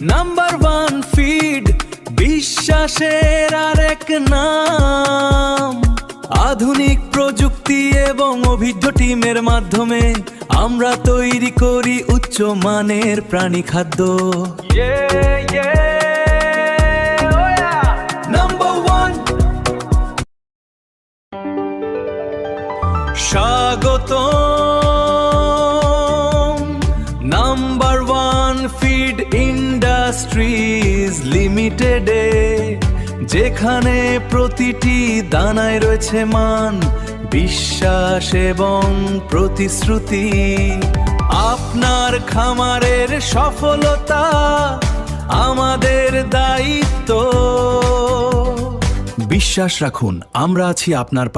Number one feed বিশ্বাসের আরেক নাম। আধুনিক প্রযুক্তি এবং অভিজ্ঞ টিমের মাধ্যমে আমরা তৈরি করি উচ্চমানের প্রাণী খাদ্য। Number one. স্বাগত নাম্বার ওয়ান ফিড ইন্ডাস্ট্রিজ লিমিটেডে, যেখানে প্রতিটি দানায় রয়েছে মান, বিশ্বাস এবং প্রতিশ্রুতি। আপনার খামারের সফলতা আমাদের দায়িত্ব। বিশ্বাস রাখুন, আমরা আছি আপনার